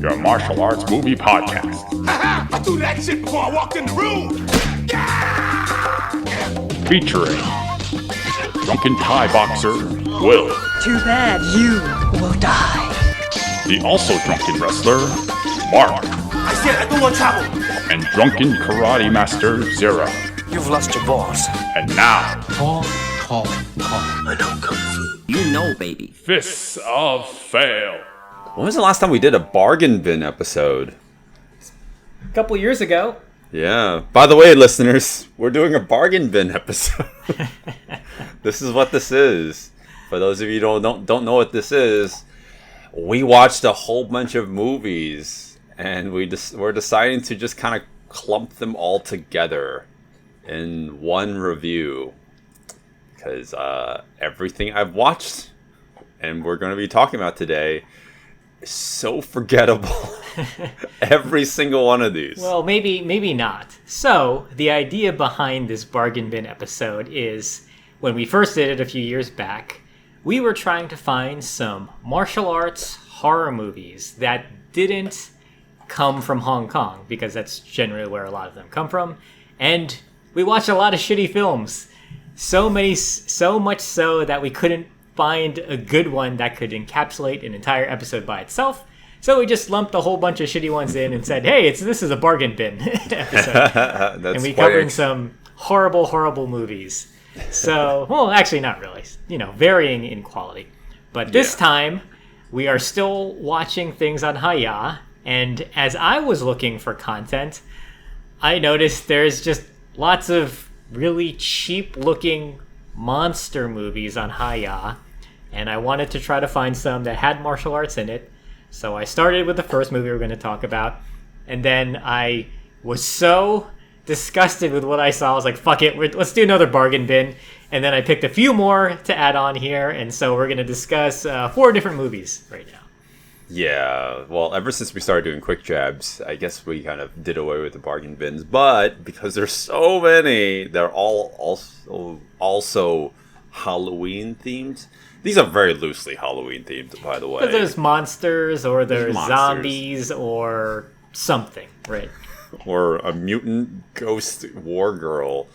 your martial arts movie podcast. Haha! I threw that shit before I walked in the room! Featuring drunken Thai boxer, Will. Too bad you will die. The also drunken wrestler, Mark. I said I don't want trouble! And drunken karate master, Zero. You've lost your balls. And now, Talk. I know Kung Fu. You know, baby. Fists of Fail. When was the last time we did a bargain bin episode? A couple years ago. Yeah. By the way, listeners, we're doing a bargain bin episode. This is what this is. For those of you who don't know what this is, we watched a whole bunch of movies, and we're deciding to just kind of clump them all together in one review. Because everything I've watched and we're going to be talking about today is so forgettable. Every single one of these. Well, maybe not. So, the idea behind this bargain bin episode is, when we first did it a few years back, we were trying to find some martial arts horror movies that didn't come from Hong Kong, because that's generally where a lot of them come from. And we watched a lot of shitty films. So much so that we couldn't find a good one that could encapsulate an entire episode by itself. So we just lumped a whole bunch of shitty ones in and said, hey, this is a bargain bin episode. And we covered some horrible movies. So, well, actually not really. Varying in quality. But this time, we are still watching things on Hayya. And as I was looking for content, I noticed there's just lots of really cheap-looking monster movies on Hayya, and I wanted to try to find some that had martial arts in it. So I started with the first movie we're going to talk about, and then I was so disgusted with what I saw. I was like, fuck it, let's do another bargain bin. And then I picked a few more to add on here, and so we're going to discuss 4 different movies right now. Yeah, well, ever since we started doing quick jabs, I guess we kind of did away with the bargain bins. But because there's so many, they're all also Halloween themed. These are very loosely Halloween themed, by the way. But there's monsters, or there's zombies, or something, right? Or a mutant ghost war girl.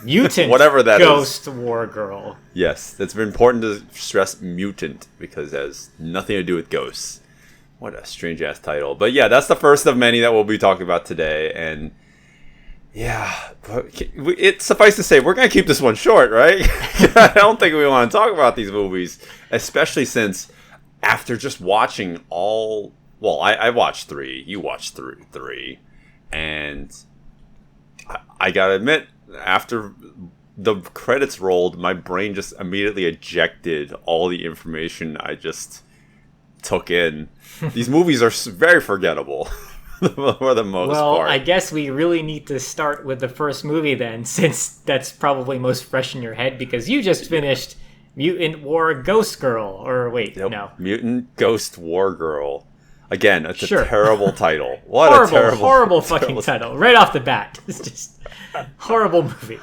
Mutant whatever that ghost is. war girl. Yes, it's important to stress mutant because it has nothing to do with ghosts. What a strange ass title. But yeah, that's the first of many that we'll be talking about today. And yeah, it's suffice to say, we're going to keep this one short, right? I don't think we want to talk about these movies, especially since after just watching all... Well, I watched 3. You watched 3. And I got to admit, after the credits rolled, my brain just immediately ejected all the information I just took in. These movies are very forgettable for the most part. Well, I guess we really need to start with the first movie then, since that's probably most fresh in your head, because you just finished Mutant War Ghost Girl. Or wait, no. Mutant Ghost War Girl. Again, it's Sure. a terrible title. What a horrible fucking title. Right off the bat. It's just a horrible movie.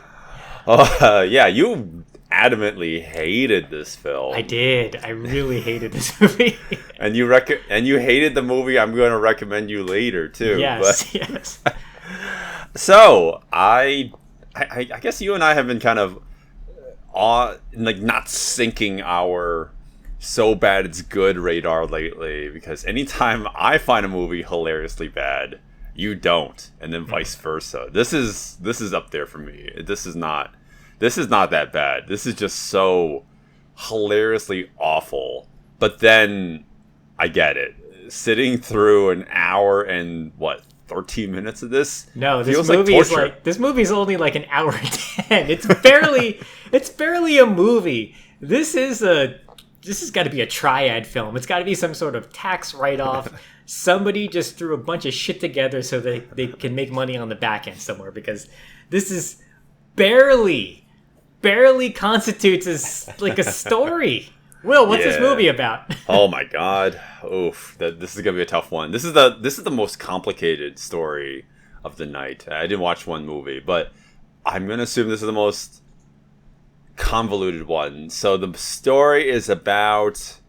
Yeah, you adamantly hated this film. I did. I really hated this movie. And you hated the movie I'm going to recommend you later too. Yes. So I guess you and I have been kind of not syncing our so bad it's good radar lately, because anytime I find a movie hilariously bad, you don't, and then vice versa. This is up there for me. This is not that bad. This is just so hilariously awful. But then I get it. Sitting through an hour and 13 minutes of this? No, this movie is only like an hour and 10. It's barely a movie. This has got to be a triad film. It's got to be some sort of tax write-off. Somebody just threw a bunch of shit together so they can make money on the back end somewhere, because this is barely constitutes as like a story. Will, what's this movie about? Oh my god. Oof. This is going to be a tough one. This is the most complicated story of the night. I didn't watch one movie, but I'm going to assume this is the most convoluted one. So the story is about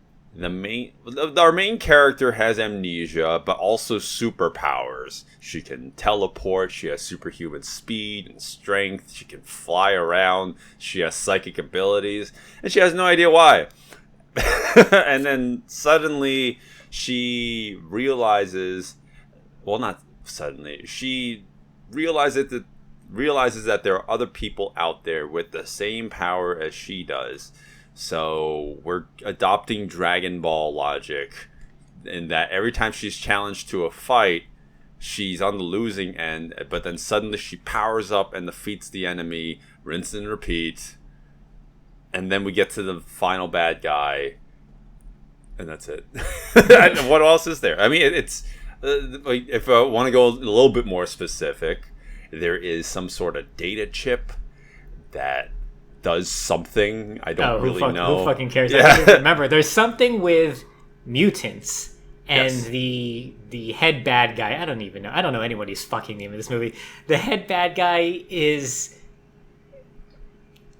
our main character has amnesia, but also superpowers. She can teleport. She has superhuman speed and strength. She can fly around. She has psychic abilities, and she has no idea why. And then suddenly she realizes, well, not suddenly. She realizes that there are other people out there with the same power as she does. So we're adopting Dragon Ball logic in that every time she's challenged to a fight, she's on the losing end, but then suddenly she powers up and defeats the enemy, rinse and repeat. And then we get to the final bad guy, and that's it. What else is there? I mean, it's like, if I want to go a little bit more specific, there is some sort of data chip that does something. I don't really know. Who fucking cares? Yeah. I don't even remember. There's something with mutants and Yes. the head bad guy. I don't even know. I don't know anybody's fucking name in this movie. The head bad guy is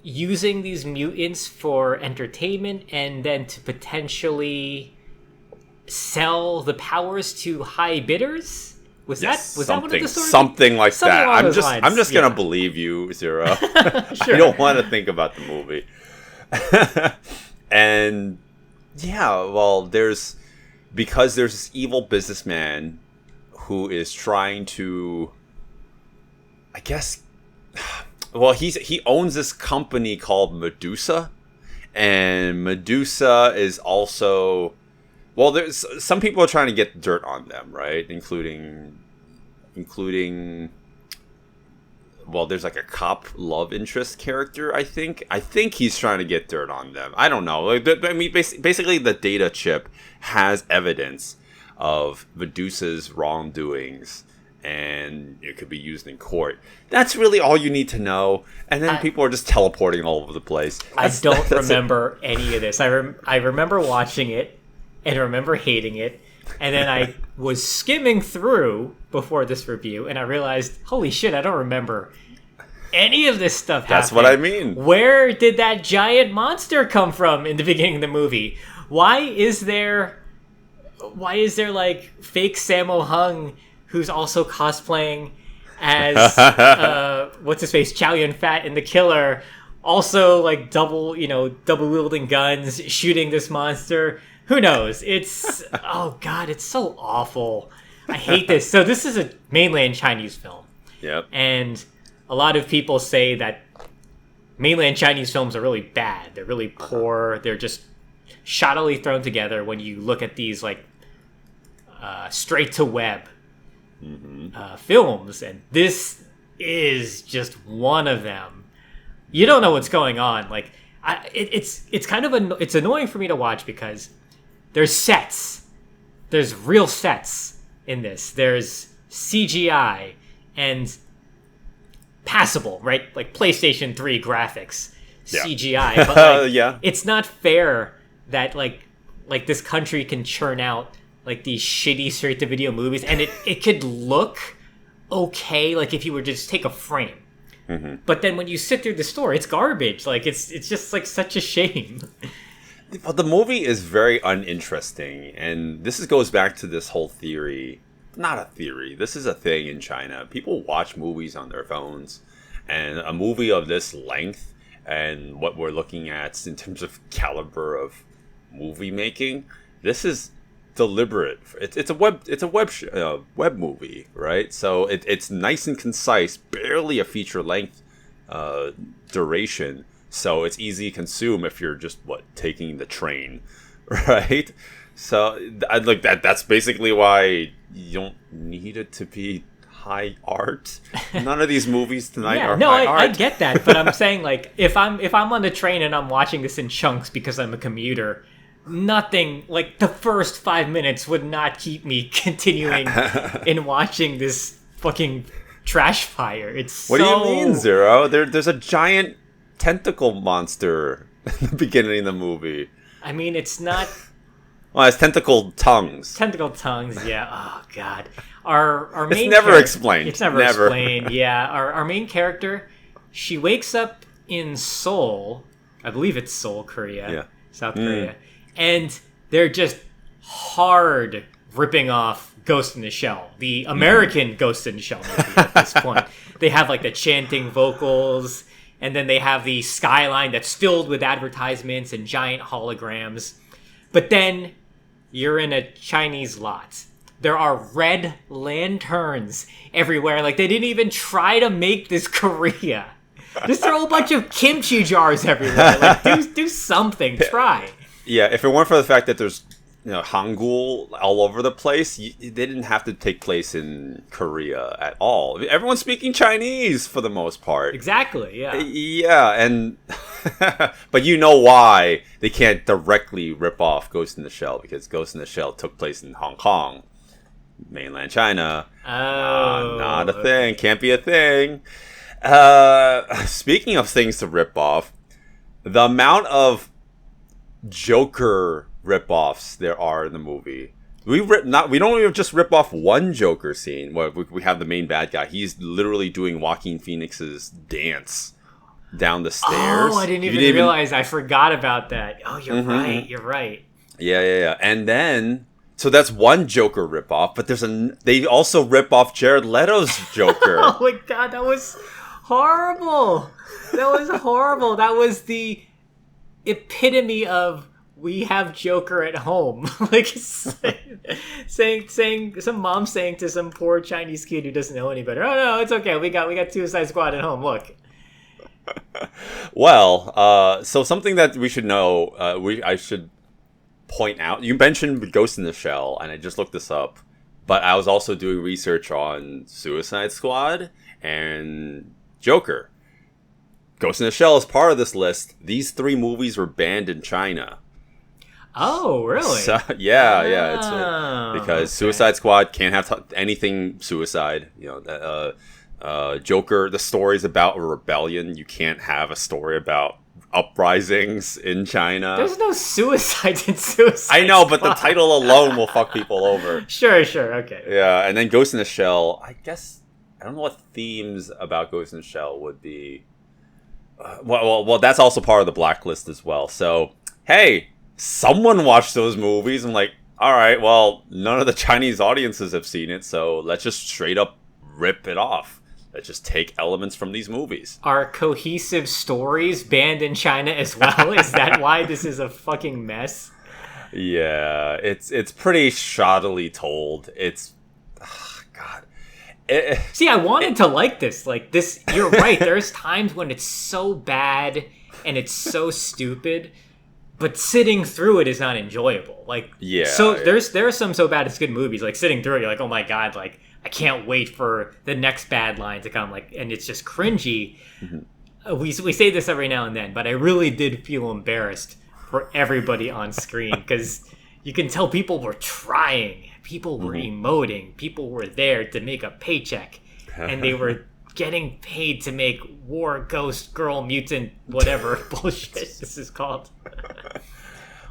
using these mutants for entertainment and then to potentially sell the powers to high bidders. Was that one of the stories? Something like Something that. along those I'm lines, just gonna yeah. believe you, Zero. Sure. I don't want to think about the movie. And yeah, well, there's this evil businessman who is trying to, I guess, well, he owns this company called Medusa, and Medusa is also, well, there's some people are trying to get dirt on them, right? Including, well, there's like a cop love interest character. I think he's trying to get dirt on them. I don't know. Like, I mean, basically, the data chip has evidence of Medusa's wrongdoings, and it could be used in court. That's really all you need to know. And then people are just teleporting all over the place. I don't that's remember any of this. I remember watching it and remember hating it. And then I was skimming through before this review, and I realized, holy shit, I don't remember any of this stuff happening. That's what I mean. Where did that giant monster come from in the beginning of the movie? Why is there like fake Sammo Hung who's also cosplaying as what's his face, Chow Yun Fat in The Killer, also like double wielding guns, shooting this monster? Who knows? It's oh god, it's so awful. I hate this. So this is a mainland Chinese film. Yep. And a lot of people say that mainland Chinese films are really bad. They're really poor. They're just shoddily thrown together when you look at these like straight to web films, and this is just one of them. You don't know what's going on. Like it's kind of it's annoying for me to watch because there's sets. There's real sets in this. There's CGI and passable, right? Like PlayStation 3 graphics, Yeah. CGI. But like, Yeah. it's not fair that like this country can churn out like these shitty straight-to-video movies, and it could look okay, like if you were to just take a frame. Mm-hmm. But then when you sit through the story, it's garbage. Like it's just like such a shame. Well, the movie is very uninteresting, and this goes back to this whole theory. Not a theory. This is a thing in China. People watch movies on their phones, and a movie of this length and what we're looking at in terms of caliber of movie making, this is deliberate. It's a web movie, right? So it's nice and concise, barely a feature length duration. So it's easy to consume if you're just taking the train, right? So I like that. That's basically why you don't need it to be high art. None of these movies tonight are high art. I get that, but I'm saying like if I'm on the train and I'm watching this in chunks because I'm a commuter, nothing like the first 5 minutes would not keep me continuing in watching this fucking trash fire. What do you mean, Zero? There's a giant tentacle monster in the beginning of the movie. I mean, it's not. Well, it's tentacle tongues. Tentacle tongues, yeah. Oh god. Our main It's never explained. It's never explained. Yeah. Our main character, she wakes up in Seoul. I believe it's Seoul, Korea. Yeah. South Korea. And they're just hard ripping off Ghost in the Shell, the American Ghost in the Shell movie at this point. They have like the chanting vocals, and then they have the skyline that's filled with advertisements and giant holograms. But then you're in a Chinese lot. There are red lanterns everywhere. Like, they didn't even try to make this Korea. Just throw a bunch of kimchi jars everywhere. Like, do something. Try. Yeah, if it weren't for the fact that there's Hangul all over the place, they didn't have to take place in Korea at all. Everyone's speaking Chinese for the most part. Exactly, yeah. Yeah, and but you know why they can't directly rip off Ghost in the Shell, because Ghost in the Shell took place in Hong Kong, mainland China. Oh, not a thing. Can't be a thing. Speaking of things to rip off, the amount of Joker rip-offs there are in the movie. We don't even just rip off one Joker scene where we have the main bad guy. He's literally doing Joaquin Phoenix's dance down the stairs. Oh, I didn't even realize. I forgot about that. Oh, you're right. You're right. Yeah. And then, so that's one Joker rip-off, but they also rip off Jared Leto's Joker. Oh my god, that was horrible. That was horrible. That was the epitome of we have Joker at home. Like, saying some mom saying to some poor Chinese kid who doesn't know any better, "Oh no, it's okay. We got Suicide Squad at home. Look." Well, so something that we should know, I should point out. You mentioned Ghost in the Shell, and I just looked this up, but I was also doing research on Suicide Squad and Joker. Ghost in the Shell is part of this list. These 3 movies were banned in China. Oh, really? So, yeah. It's because Suicide Squad can't have anything suicide. Joker, the story's about a rebellion. You can't have a story about uprisings in China. There's no suicides in Suicide I know, but Squad. the title alone will fuck people over. Sure, okay. Yeah, and then Ghost in the Shell, I guess, I don't know what themes about Ghost in the Shell would be. Well, that's also part of the blacklist as well. So, hey, someone watched those movies. I'm like, all right, well, none of the Chinese audiences have seen it, so let's just straight up rip it off. Let's just take elements from these movies. Are cohesive stories banned in China as well? Is that why this is a fucking mess? Yeah, it's pretty shoddily told. It's, God. See, I wanted to like this. Like, this, you're right. There's times when it's so bad and it's so stupid, but sitting through it is not enjoyable. Like, yeah. So there are some so bad it's good movies. Like, sitting through it, you're like, oh my god, like, I can't wait for the next bad line to come. Like, and it's just cringy. Mm-hmm. We say this every now and then, but I really did feel embarrassed for everybody on screen, because you can tell people were trying. People were emoting. People were there to make a paycheck. And they were getting paid to make war, ghost, girl, mutant, whatever bullshit this is called.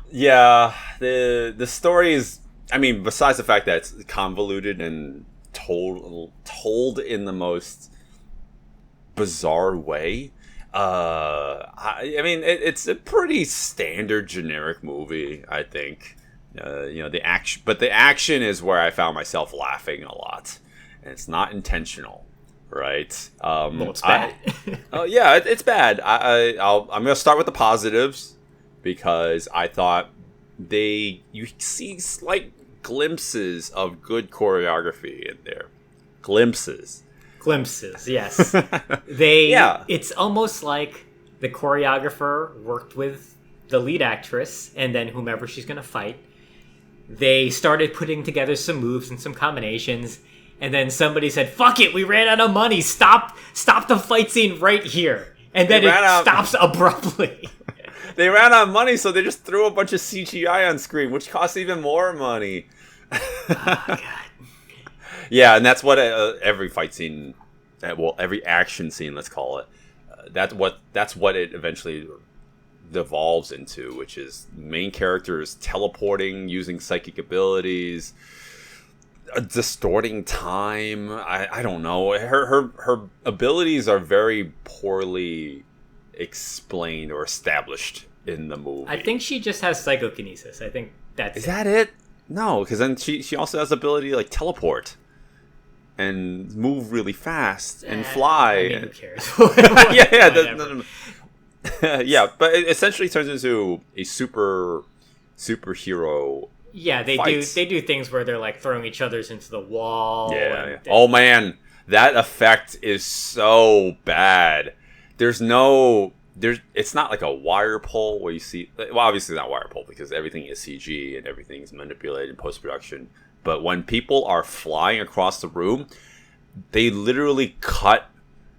Yeah, the story is, I mean, besides the fact that it's convoluted and told in the most bizarre way, I mean, it's a pretty standard generic movie, I think. The action, but the action is where I found myself laughing a lot, and it's not intentional, right? Well, it's bad. Yeah, it's bad. I'm gonna start with the positives, because I thought you see slight glimpses of good choreography in there. Glimpses, yes. It's almost like the choreographer worked with the lead actress and then whomever she's gonna fight. They started putting together some moves and some combinations, and then somebody said, fuck it, we ran out of money, stop the fight scene right here. And then it stops abruptly. They ran out of money, so they just threw a bunch of CGI on screen, which costs even more money. Oh, God. Yeah, and that's what every fight scene, every action scene, let's call it, that's what it eventually devolves into, which is main characters teleporting, using psychic abilities, distorting time. I don't know. Her abilities are very poorly explained or established in the movie. I think she just has psychokinesis. I think that's Is that it? No, because then she also has the ability to like teleport and move really fast and fly. I mean, who cares? yeah, Whatever. yeah, but it essentially turns into a superhero. Yeah, they fights. do things where they're like throwing each other's into the wall. Yeah. Oh man, that effect is so bad. It's not like a wire pull where you see. Well, obviously not wire pull because everything is CG and everything's manipulated in post production. But when people are flying across the room, they literally cut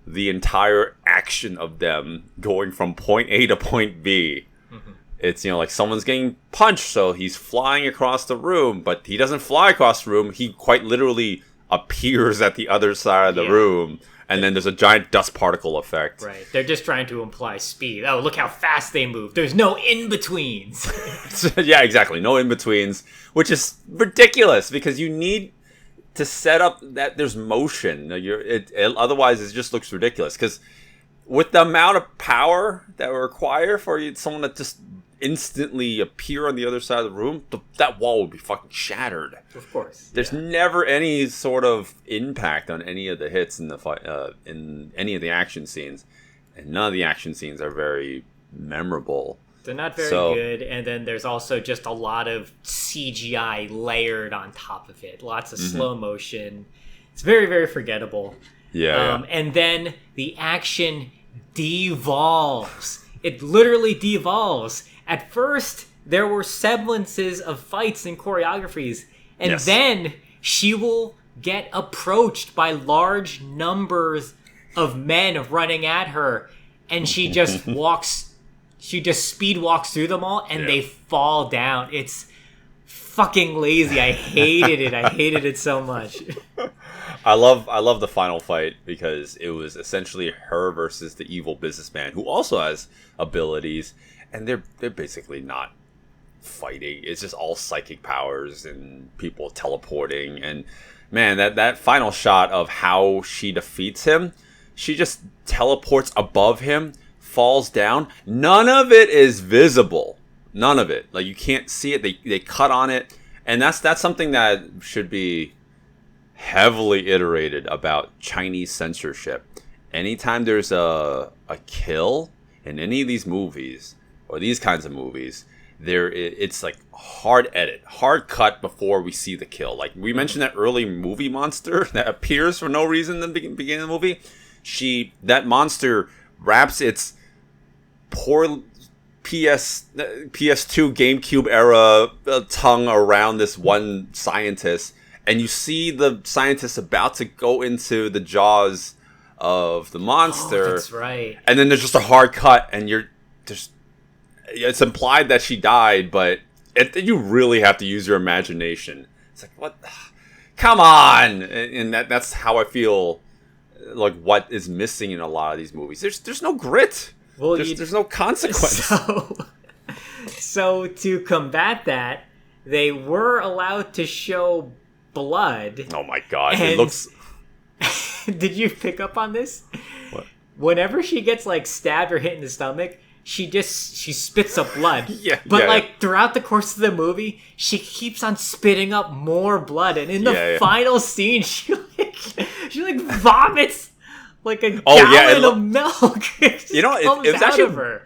the entire action of them going from point A to point B. Mm-hmm. It's, like someone's getting punched, so he's flying across the room, but he doesn't fly across the room. He quite literally appears at the other side of the room, and then there's a giant dust particle effect. Right. They're just trying to imply speed. Oh, look how fast they move. There's no in-betweens. Yeah, exactly. No in-betweens, which is ridiculous because you need to set up that there's motion. Otherwise, it just looks ridiculous. Because with the amount of power that would require for someone to just instantly appear on the other side of the room, that wall would be fucking shattered. Of course. There's never any sort of impact on any of the hits in the fight, in any of the action scenes, and none of the action scenes are very memorable. They're not very good, and then there's also just a lot of CGI layered on top of it. Lots of slow motion. It's very, very forgettable. Yeah. And then the action devolves. It literally devolves. At first, there were semblances of fights and choreographies, and then she will get approached by large numbers of men running at her, and she just she just speed walks through them all, and they fall down. It's fucking lazy. I hated it. I hated it so much. I love the final fight because it was essentially her versus the evil businessman who also has abilities, and they're basically not fighting. It's just all psychic powers and people teleporting. And man, that final shot of how she defeats him, she just teleports above him, falls down. None of it is visible. None of it. Like, you can't see it. They cut on it, and that's something that should be heavily iterated about Chinese censorship. Anytime there's a kill in any of these movies or these kinds of movies, it's like hard edit, hard cut before we see the kill. Like we mentioned that early movie monster that appears for no reason in the beginning of the movie. That monster wraps its poor PS2 GameCube era tongue around this one scientist, and you see the scientist about to go into the jaws of the monster. Oh, that's right. And then there's just a hard cut, and it's implied that she died, but you really have to use your imagination. It's like, what? Come on! And that's how I feel. Like, what is missing in a lot of these movies? There's no grit. Well, there's no consequence. So to combat that, they were allowed to show blood. Oh my god! It looks. Did you pick up on this? What? Whenever she gets like stabbed or hit in the stomach, she spits up blood. Throughout the course of the movie, she keeps on spitting up more blood, and in the final scene, she vomits like a gallon of milk. It was actually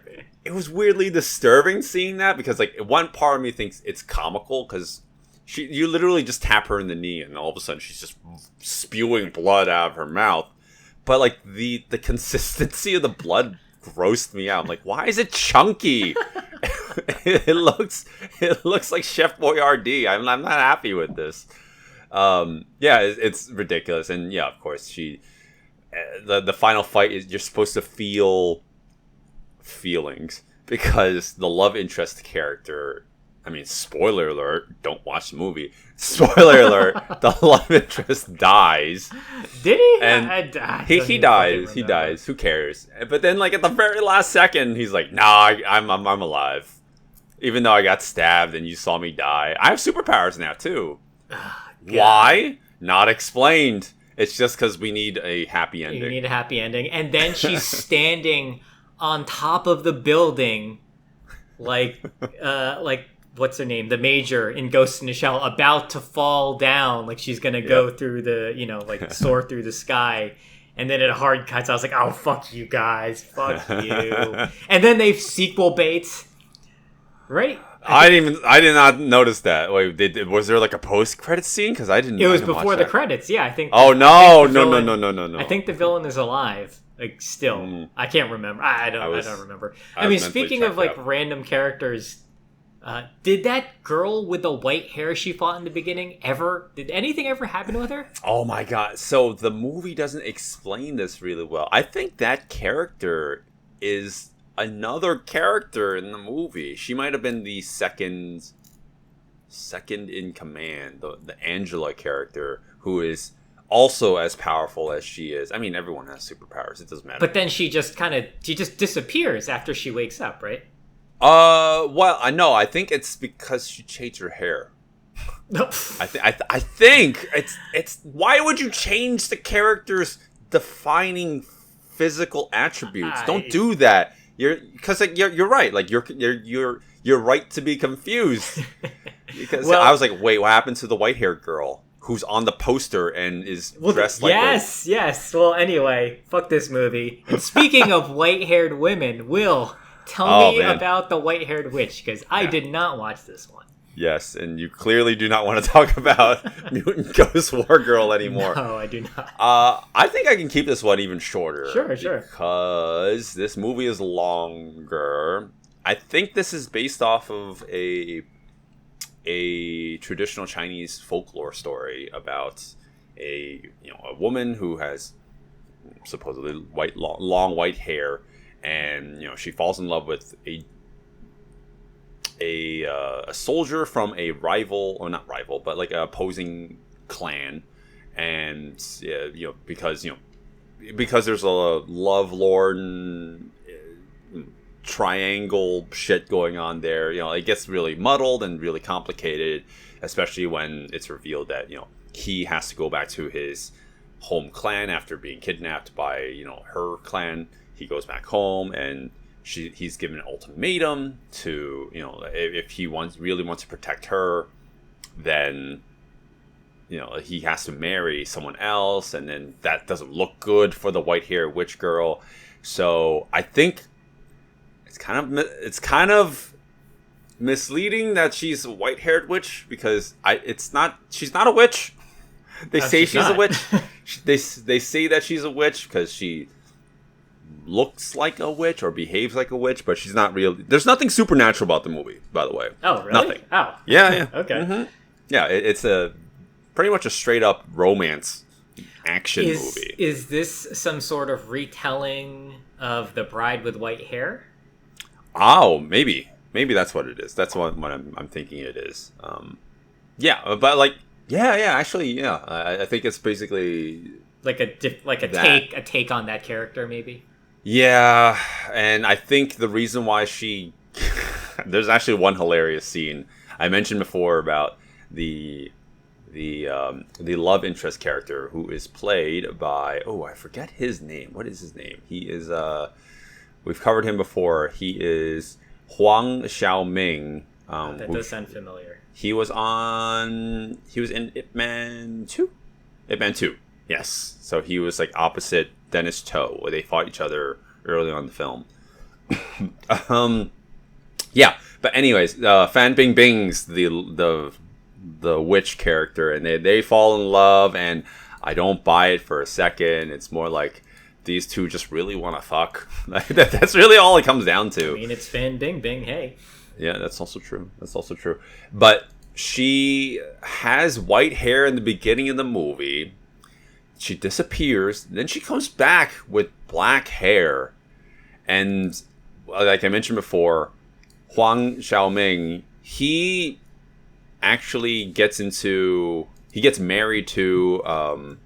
it was weirdly disturbing seeing that, because like one part of me thinks it's comical because you literally just tap her in the knee and all of a sudden she's just spewing blood out of her mouth. But like the consistency of the blood grossed me out. I'm like, why is it chunky? it looks like Chef Boyardee. I'm not happy with this. It's ridiculous. And yeah, of course, the final fight is, you're supposed to feel feelings because the love interest character, I mean, spoiler alert, don't watch the movie. Spoiler alert, the love interest dies. Did he? And he dies. He dies. Who cares? But then, like, at the very last second, he's like, nah, I'm alive. Even though I got stabbed and you saw me die. I have superpowers now, too. Why? Not explained. It's just because we need a happy ending. You need a happy ending. And then she's standing on top of the building like what's her name, the Major in Ghost in the Shell, about to fall down, like she's gonna go through the, you know, like soar through the sky. And then it hard cuts. I was like, "Oh, fuck you guys, fuck you!" And then they sequel bait, right? I did not notice that. Wait, was there like a post-credit scene? Because I didn't. It was I didn't watch before the that. credits. Yeah, I think. Oh no! I think No! I think the villain is alive. Like still, I can't remember. I don't remember. I mean, speaking of like random characters, did that girl with the white hair she fought in the beginning did anything ever happen with her? Oh my god! So the movie doesn't explain this really well. I think that character is another character in the movie. She might have been the second in command, the Angela character, who is also as powerful as she is. I mean, everyone has superpowers. It doesn't matter. But then she just disappears after she wakes up, right? Well, I know. I think it's because she changed her hair. No. I think it's why would you change the character's defining physical attributes? Don't do that. You're right. Like you're right to be confused. Because I was like, wait, what happened to the white-haired girl who's on the poster and is dressed like yes. Well, anyway, fuck this movie. And speaking of white-haired women, Will, tell me about the white-haired witch, because I did not watch this one. Yes, and you clearly do not want to talk about Mutant Ghost War Girl anymore. No, I do not. I think I can keep this one even shorter. Sure. Because this movie is longer. I think this is based off of a traditional Chinese folklore story about a woman who has supposedly long white hair, and she falls in love with a soldier from a rival, or not rival, but like a opposing clan, and because there's a lovelorn triangle shit going on there. It gets really muddled and really complicated, especially when it's revealed that he has to go back to his home clan after being kidnapped by her clan. He goes back home, and he's given an ultimatum to if he really wants to protect her, then he has to marry someone else, and then that doesn't look good for the white-haired witch girl. So I think it's kind of misleading that she's a white-haired witch, because she's not a witch. They say she's a witch. They say that she's a witch because she looks like a witch or behaves like a witch, but she's not real. There's nothing supernatural about the movie, by the way. Oh, really? Nothing. Oh. Yeah. Okay. Mm-hmm. Yeah, it's a pretty much a straight up romance action movie. Is this some sort of retelling of The Bride with White Hair? Oh, maybe that's what it is. That's what I'm thinking it is. Actually, I think it's basically like a take on that character, maybe. Yeah, and I think the reason why there's actually one hilarious scene I mentioned before about the love interest character, who is played by, I forget his name. What is his name? He is we've covered him before. He is Huang Xiaoming. That does sound familiar. He was in Ip Man 2? Ip Man 2, yes. So he was like opposite Dennis To, where they fought each other early on in the film. But anyways, Fan Bingbing's the witch character, and they fall in love, and I don't buy it for a second. It's more like these two just really want to fuck. That's really all it comes down to. I mean, it's Fan Bingbing, hey. Yeah, that's also true. But she has white hair in the beginning of the movie. She disappears. Then she comes back with black hair. And like I mentioned before, Huang Xiaoming, he actually gets married to Zhang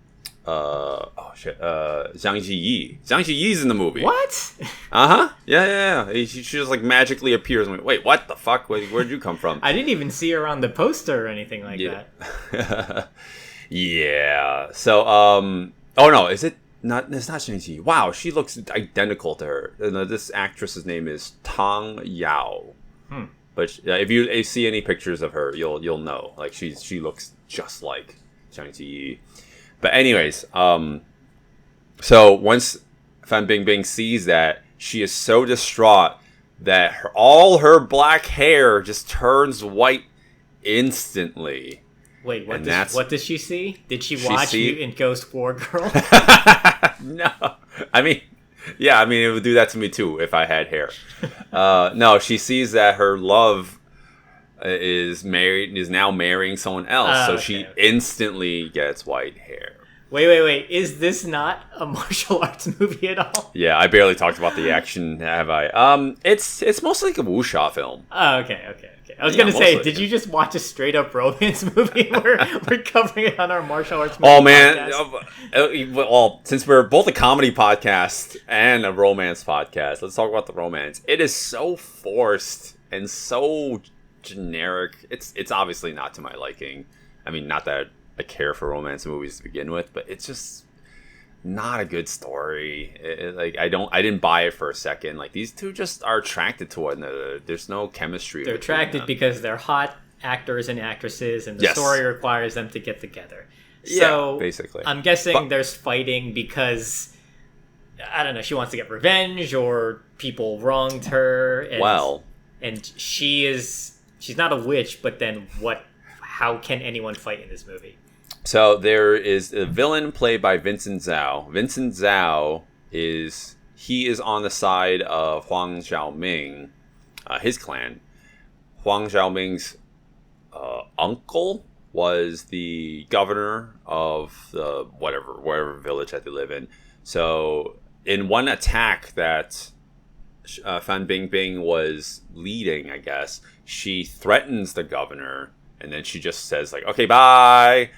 Ziyi. Zhang Ziyi's in the movie. What? Yeah. She just like magically appears. I'm like, wait, what the fuck? Where'd you come from? I didn't even see her on the poster or anything like that. Yeah. So, oh no, is it not? It's not Zhang Ziyi. Wow, she looks identical to her. This actress's name is Tang Yao. But if you see any pictures of her, you'll know. Like she looks just like Zhang Ziyi. But anyways, so once Fan Bingbing sees that, she is so distraught that all her black hair just turns white instantly. Wait, what does she see? Did she watch see- Mutant Ghost War Girl? No, I mean, it would do that to me too if I had hair. No, she sees that her love is now marrying someone else, so she instantly gets white hair. Wait. Is this not a martial arts movie at all? Yeah, I barely talked about the action, have I? It's mostly like a wuxia film. Oh, okay. I was gonna say, mostly. did you just watch a straight up romance movie? We're covering it on our martial arts movie Oh man, podcast. well, since we're both a comedy podcast and a romance podcast, let's talk about the romance. It is so forced and so generic. It's obviously not to my liking. I mean, not that I care for romance movies to begin with, but it's just not a good story. I didn't buy it for a second. Like, these two just are attracted to one another. There's no chemistry. They're attracted because they're hot actors and actresses, and the Yes. story requires them to get together. Yeah, So basically. I'm guessing there's fighting because, I don't know, she wants to get revenge or people wronged her. And she's not a witch, but then how can anyone fight in this movie? So there is a villain played by Vincent Zhao. Vincent Zhao is on the side of Huang Xiaoming, his clan. Huang Xiaoming's uncle was the governor of the whatever village that they live in. So in one attack that Fan Bingbing was leading, I guess, she threatens the governor, and then she just says like, "Okay, bye."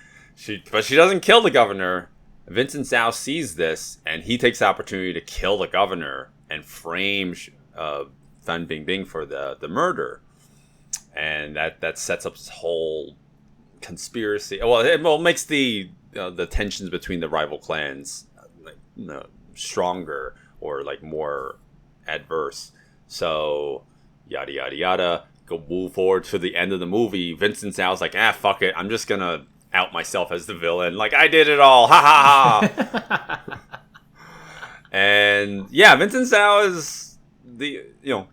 But she doesn't kill the governor. Vincent Zhao sees this, and he takes the opportunity to kill the governor and frame Fan Bingbing for the murder. And that sets up this whole conspiracy. Well, it makes the tensions between the rival clans stronger or like more adverse. So yada yada yada. Go move forward to the end of the movie. Vincent Zhao's like, fuck it. I'm just gonna out myself as the villain. Like, I did it all. Ha ha ha. And yeah, Vincent Zhao is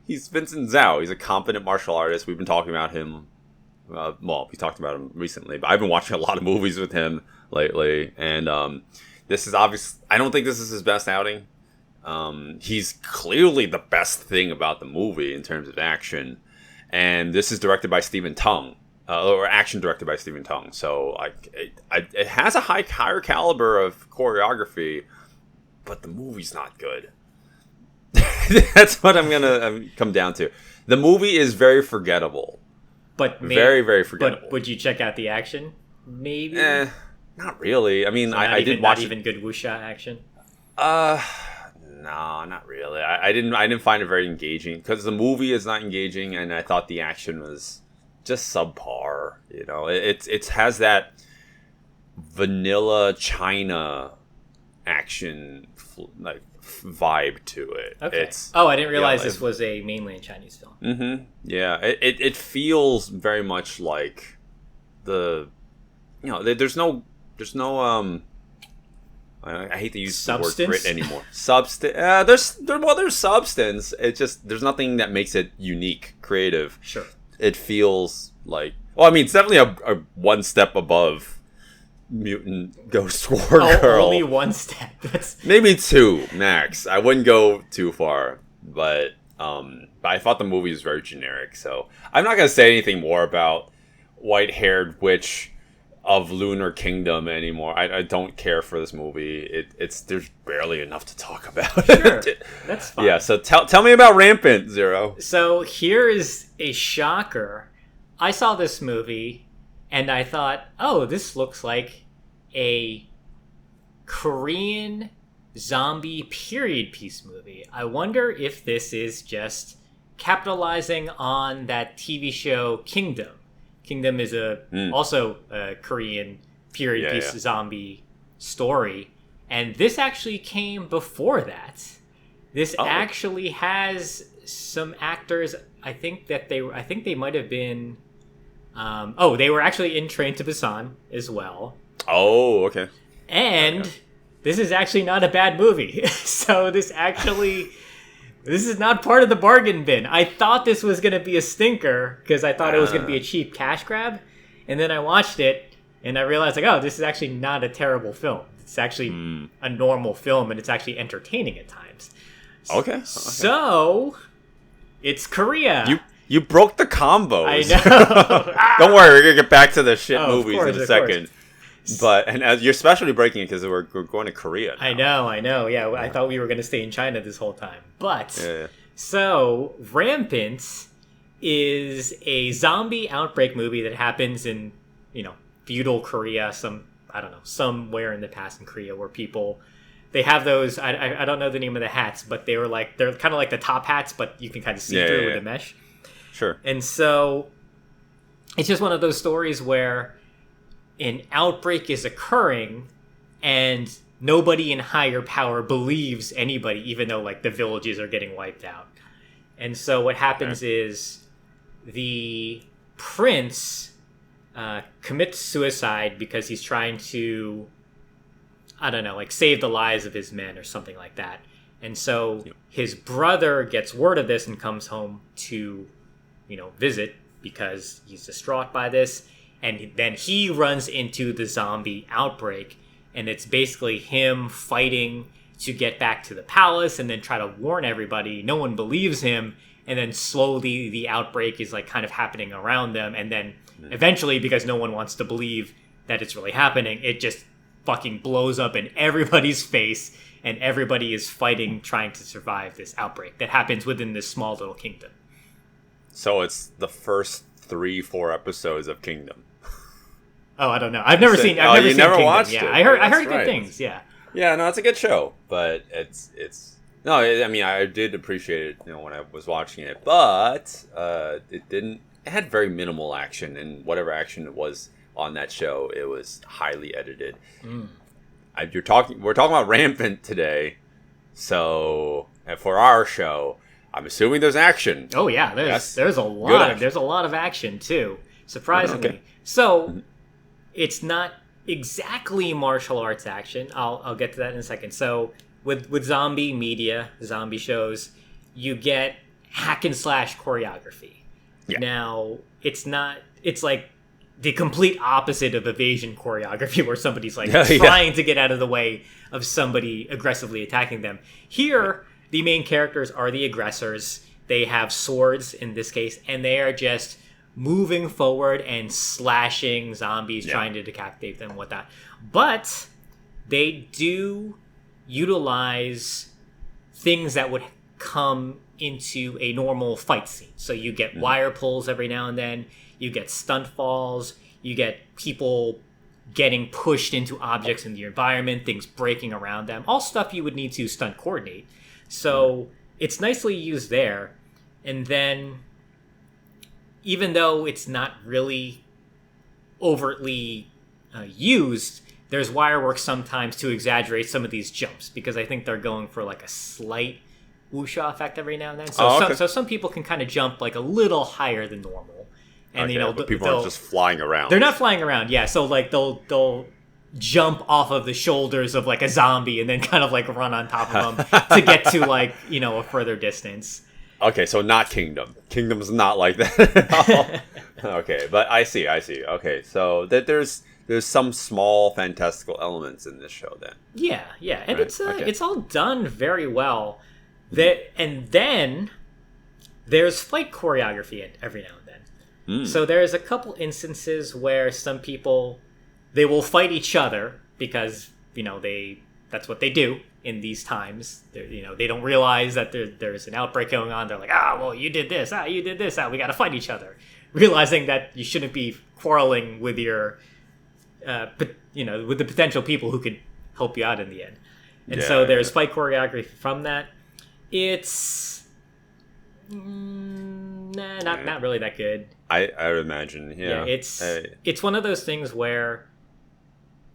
he's Vincent Zhao. He's a competent martial artist. We've been talking about him. We talked about him recently, but I've been watching a lot of movies with him lately. And this is obvious. I don't think this is his best outing. He's clearly the best thing about the movie in terms of action. And this is directed by Stephen Tung. Or action directed by Stephen Tung. So it has a higher caliber of choreography, but the movie's not good. That's what I'm gonna come down to. The movie is very forgettable. But very, very forgettable. But would you check out the action? Maybe. Not really. I mean, So I did watch not even good wuxia action. No, not really. I didn't find it very engaging because the movie is not engaging, and I thought the action was just subpar. It has that vanilla China action vibe to it. Okay. I didn't realize this was a mainland Chinese film. Mm-hmm. Yeah, it feels very much like there's no I hate to use Substance? the word grit anymore. There's substance. It's just there's nothing that makes it unique, creative. Sure. It feels like it's definitely a one step above Mutant Ghost War Girl. Only one step. Maybe two max. I wouldn't go too far, but I thought the movie was very generic. So I'm not gonna say anything more about white-haired witch of Lunar Kingdom anymore. I don't care for this movie. There's barely enough to talk about. Sure, that's fine. Yeah, so tell me about Rampant, Zero. So here is a shocker. I saw this movie and I thought, oh, this looks like a Korean zombie period piece movie. I wonder if this is just capitalizing on that TV show Kingdom. Kingdom is also a Korean period piece zombie story. And this actually came before that. This actually has some actors. I think they might have been. They were actually in Train to Busan as well. Oh, okay. And this is actually not a bad movie. So this is not part of the bargain bin. I thought this was going to be a stinker because I thought it was going to be a cheap cash grab. And then I watched it and I realized this is actually not a terrible film. It's actually a normal film and it's actually entertaining at times. Okay. So it's Korea. You broke the combos. I know. Don't worry, we're going to get back to the shit movies course, in a second. But and as you're especially breaking it because we're going to Korea now. I know. Yeah, I thought we were going to stay in China this whole time. But so Rampant is a zombie outbreak movie that happens in feudal Korea. Somewhere in the past in Korea where people they have those. I don't know the name of the hats, but they're kind of like the top hats, but you can kind of see through with the mesh. Sure. And so it's just one of those stories where an outbreak is occurring and nobody in higher power believes anybody, even though the villages are getting wiped out. And so what happens is the prince commits suicide because he's trying to, save the lives of his men or something like that. And so his brother gets word of this and comes home to, visit because he's distraught by this. And then he runs into the zombie outbreak, and it's basically him fighting to get back to the palace and then try to warn everybody. No one believes him, and then slowly the outbreak is kind of happening around them, and then eventually, because no one wants to believe that it's really happening, it just fucking blows up in everybody's face, and everybody is fighting, trying to survive this outbreak that happens within this small little kingdom. So it's the first 3-4 episodes of Kingdom. Oh, I don't know. I've never seen. I've never seen never Kingdom. watched it. I heard That's good right. things. Yeah. Yeah, no, it's a good show, but it's no. I mean, I did appreciate it, when I was watching it, but it didn't. It had very minimal action, and whatever action it was on that show, it was highly edited. We're talking about Rampant today, so and for our show, I'm assuming there's action. Oh yeah, there's a lot of action too. Surprisingly, Okay. So it's not exactly martial arts action. I'll get to that in a second. So with zombie media, zombie shows, you get hack and slash choreography. Yeah. Now it's like the complete opposite of evasion choreography where somebody's trying to get out of the way of somebody aggressively attacking them. Here, the main characters are the aggressors. They have swords in this case, and they are just moving forward and slashing zombies, trying to decapitate them, whatnot. But they do utilize things that would come into a normal fight scene. So you get wire pulls every now and then, you get stunt falls, you get people getting pushed into objects in the environment, things breaking around them, all stuff you would need to stunt coordinate. So it's nicely used there. And then even though it's not really overtly used, there's wire work sometimes to exaggerate some of these jumps because I think they're going for a slight wuxia effect every now and then. So some people can kind of jump a little higher than normal, and but people aren't just flying around. They're not flying around, yeah. So they'll jump off of the shoulders of a zombie and then kind of run on top of them to get to a further distance. Okay, so not Kingdom. Kingdom's not like that at all. Okay, but I see. Okay, so there's some small fantastical elements in this show then. Yeah, and Right, it's all done very well. And then there's fight choreography every now and then. So there's a couple instances where some people they will fight each other because that's what they do in these times. They don't realize that there's an outbreak going on. They're like, well, you did this, you did this, we got to fight each other, realizing that you shouldn't be quarreling with your with the potential people who could help you out in the end. And so there's fight choreography from that. It's not really that good. I would imagine. Yeah, it's one of those things where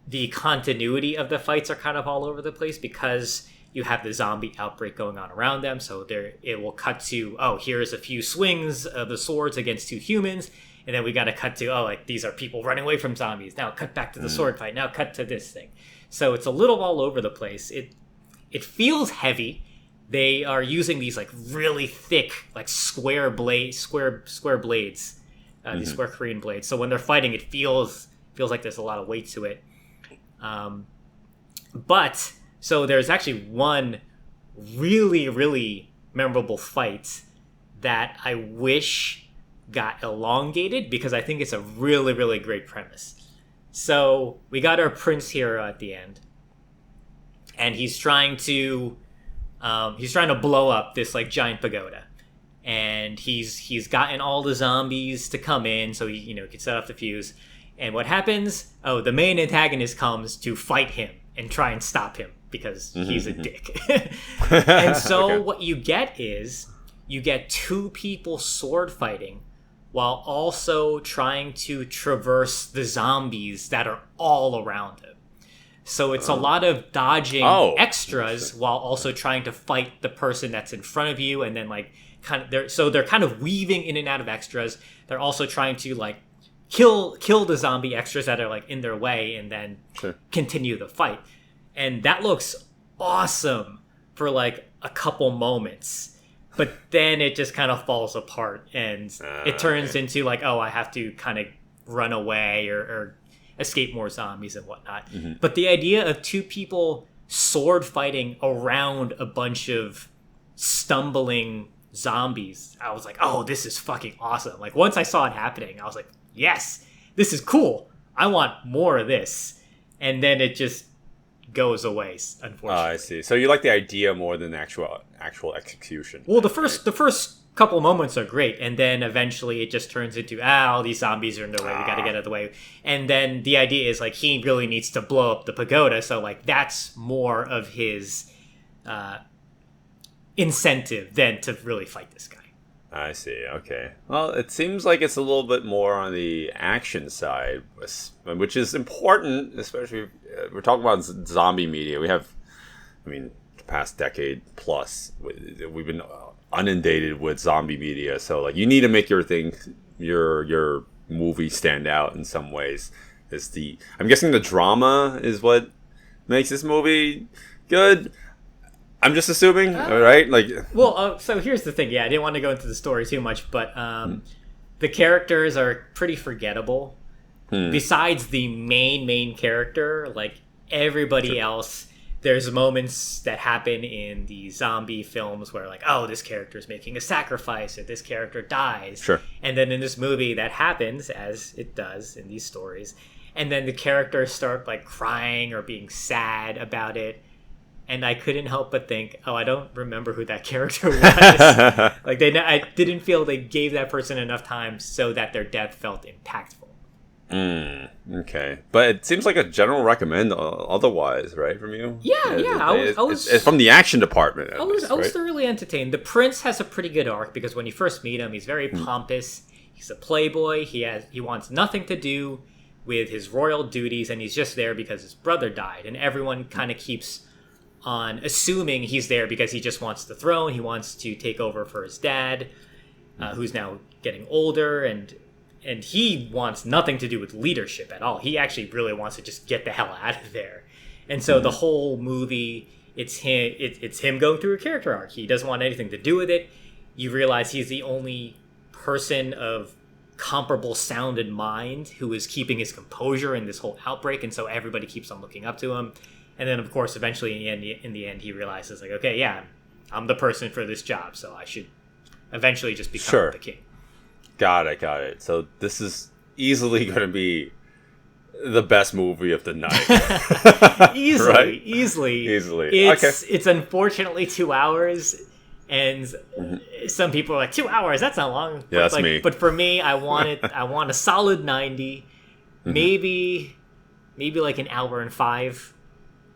the continuity of the fights are kind of all over the place because you have the zombie outbreak going on around them. So there, it will cut to, oh, here's a few swings of the swords against two humans. And then we got to cut to, oh, like these are people running away from zombies. Now cut back to the sword fight. Now cut to this thing. So it's a little all over the place. It feels heavy. They are using these like really thick, like square blades, these square Korean blades. So when they're fighting, it feels like there's a lot of weight to it. But so there's actually one really, really memorable fight that I wish got elongated because I think it's a really, really great premise. So we got our prince hero at the end, and he's trying to blow up this like giant pagoda, and he's gotten all the zombies to come in so he can set off the fuse. And what happens? Oh, the main antagonist comes to fight him and try and stop him because he's a dick. And so what you get is you get two people sword fighting while also trying to traverse the zombies that are all around him. So it's a lot of dodging extras while also trying to fight the person that's in front of you, and then like they're kind of weaving in and out of extras. They're also trying to like kill the zombie extras that are like in their way, and then continue the fight. And that looks awesome for like a couple moments. But then it just kind of falls apart, and it turns into like, oh, I have to kind of run away or escape more zombies and whatnot. But the idea of two people sword fighting around a bunch of stumbling zombies, I was like, oh, this is fucking awesome. Like once I saw it happening, I was like, yes, this is cool. I want more of this. And then it just goes away, unfortunately. I see. So you like the idea more than the actual execution. Well, the first couple moments are great, and then eventually it just turns into all these zombies are in the way. We got to get out of the way. And then the idea is like he really needs to blow up the pagoda, so like that's more of his incentive than to really fight this guy. I see. Okay. Well, it seems like it's a little bit more on the action side, which is important, especially if we're talking about zombie media. We have, the past decade plus, we've been inundated with zombie media. So, like, you need to make your movie stand out in some ways. I'm guessing the drama is what makes this movie good. I'm just assuming, right? So here's the thing. Yeah, I didn't want to go into the story too much, but the characters are pretty forgettable. Besides the main character, like everybody else, there's moments that happen in the zombie films where like, oh, this character is making a sacrifice, or this character dies. Sure. And then in this movie, that happens, as it does in these stories. And then the characters start like crying or being sad about it. And I couldn't help but think, oh, I don't remember who that character was. I didn't feel they gave that person enough time so that their death felt impactful. Okay. But it seems like a general recommend otherwise, right, from you? Yeah. It's from the action department. I was thoroughly entertained. The prince has a pretty good arc because when you first meet him, he's very pompous. He's a playboy. He wants nothing to do with his royal duties, and he's just there because his brother died. And everyone kind of keeps on assuming he's there because he just wants the throne. He wants to take over for his dad, who's now getting older, and he wants nothing to do with leadership at all. He actually really wants to just get the hell out of there. And so the whole movie, it's him going through a character arc. He doesn't want anything to do with it. You realize he's the only person of comparable sound and mind who is keeping his composure in this whole outbreak, and so everybody keeps on looking up to him. And then, of course, eventually, in the end, he realizes, like, okay, yeah, I'm the person for this job, so I should eventually just become the king. Got it. So this is easily going to be the best movie of the night. Easily. Right? Easily. It's It's unfortunately 2 hours, and some people are like, 2 hours, that's not long. Yeah, that's me. But for me, I want a solid 90, maybe like an hour and 5.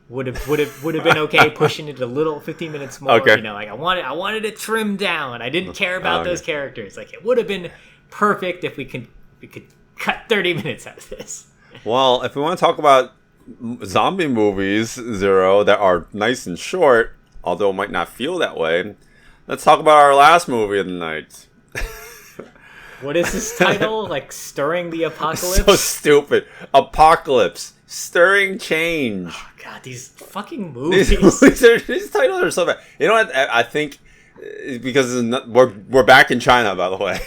Would have been okay, pushing it a little, 15 minutes more. Okay. Like I wanted it trimmed down. I didn't care about those characters. Like it would have been perfect if we could cut 30 minutes out of this. Well, if we want to talk about zombie movies, Zero, that are nice and short, although it might not feel that way, let's talk about our last movie of the night. What is this title? Like Stirring the Apocalypse? So stupid. Apocalypse. Stirring Change. Oh, God, these fucking movies. These titles are so bad. You know what? I think because we're back in China, by the way.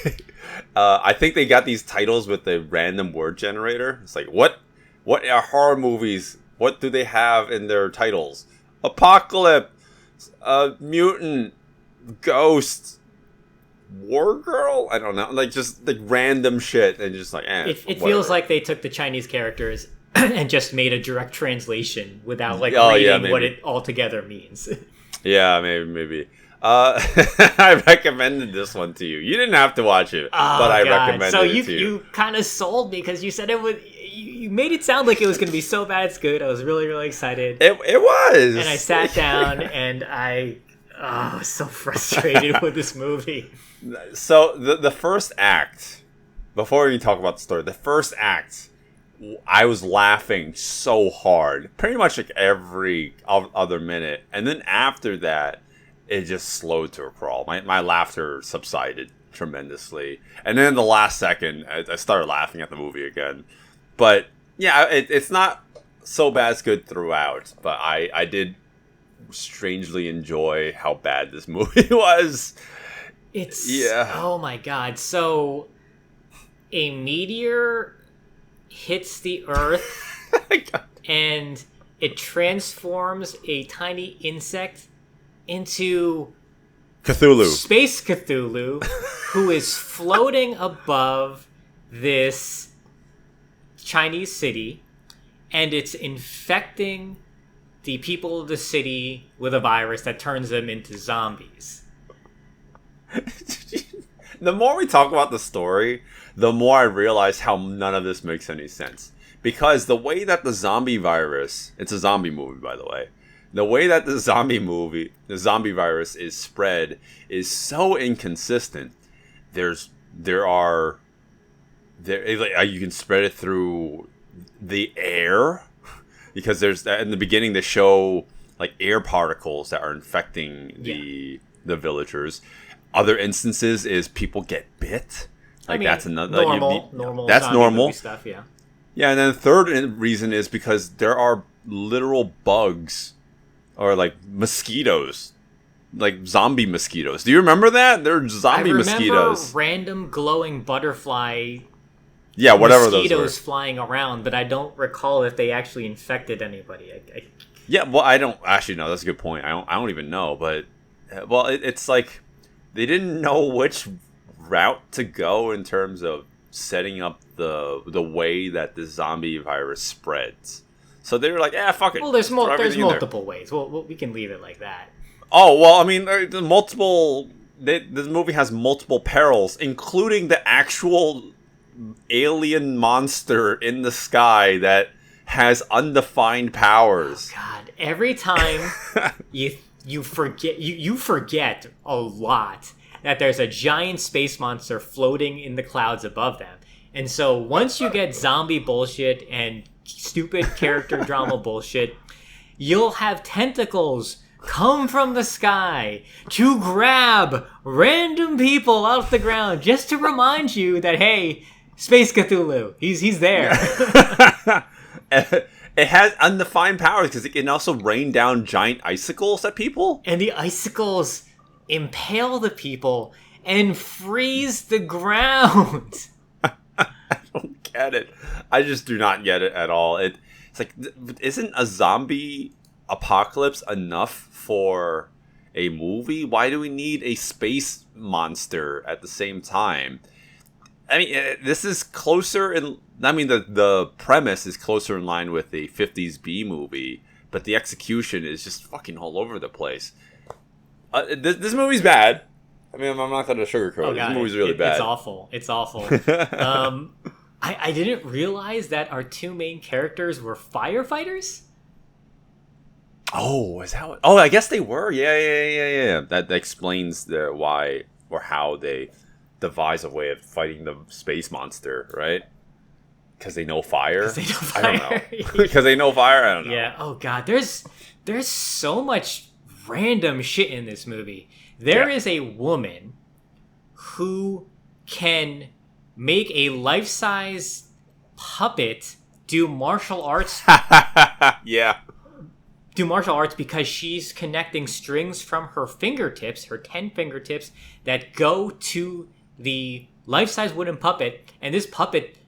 I think they got these titles with the random word generator. It's like, what are horror movies? What do they have in their titles? Apocalypse, mutant, ghost, war girl. I don't know, like just like random shit, and just like it feels like they took the Chinese characters and just made a direct translation without like reading what it altogether means. Yeah, maybe. I recommended this one to you. You didn't have to watch it, but I recommended it to you. So you kind of sold me because you said it would. You made it sound like it was going to be so bad it's good. I was really, really excited. It was. And I sat down and I was so frustrated with this movie. So the first act, before we talk about the story, the first act, I was laughing so hard, pretty much like every other minute. And then after that, it just slowed to a crawl. My laughter subsided tremendously. And then the last second, I started laughing at the movie again. But yeah, it's not so bad it's good throughout. But I did strangely enjoy how bad this movie was. Oh my God. So a meteor hits the Earth and it transforms a tiny insect into Cthulhu. Space Cthulhu, who is floating above this Chinese city, and it's infecting the people of the city with a virus that turns them into zombies. The more we talk about the story, the more I realize how none of this makes any sense. Because the way that the zombie virus, it's a zombie movie, by the way, the way that the zombie virus is spread is so inconsistent. You can spread it through the air, because there's in the beginning they show like air particles that are infecting the villagers. Other instances is people get bit. Like that's another normal. That's normal stuff. Yeah. Yeah, and then the third reason is because there are literal bugs or like mosquitoes, like zombie mosquitoes. Do you remember that? They're zombie mosquitoes. Random glowing butterfly. Yeah, whatever those mosquitoes were. Flying around, but I don't recall if they actually infected anybody. Yeah, well, I don't actually know. That's a good point. I don't even know, but it's like they didn't know which route to go in terms of setting up the way that the zombie virus spreads. So they were like, fuck it. Well, there's multiple ways. Well, we can leave it like that. Oh, well, I mean, the multiple. This movie has multiple perils, including the actual alien monster in the sky that has undefined powers. Oh, God, every time you forget a lot that there's a giant space monster floating in the clouds above them. And so once you get zombie bullshit and stupid character drama bullshit, you'll have tentacles come from the sky to grab random people off the ground just to remind you that, hey, Space Cthulhu, he's there. It has undefined powers because it can also rain down giant icicles at people. And the icicles impale the people and freeze the ground. I don't get it. I just do not get it at all. It's like, isn't a zombie apocalypse enough for a movie? Why do we need a space monster at the same time? I mean, this is closer in... I mean, the premise is closer in line with the 50s B movie, but the execution is just fucking all over the place. This movie's bad. I mean, I'm not going to sugarcoat it. This movie's really bad. It's awful. I didn't realize that our two main characters were firefighters. Oh, is that what... Oh, I guess they were. Yeah. That explains why or how they devise a way of fighting the space monster, right? Because they know fire? I don't know. Because they know fire? I don't know. Yeah. Oh, God. There's so much random shit in this movie. There is a woman who can make a life-size puppet do martial arts. Yeah. Do martial arts because she's connecting strings from her fingertips, her 10 fingertips, that go to the life-size wooden puppet, and this puppet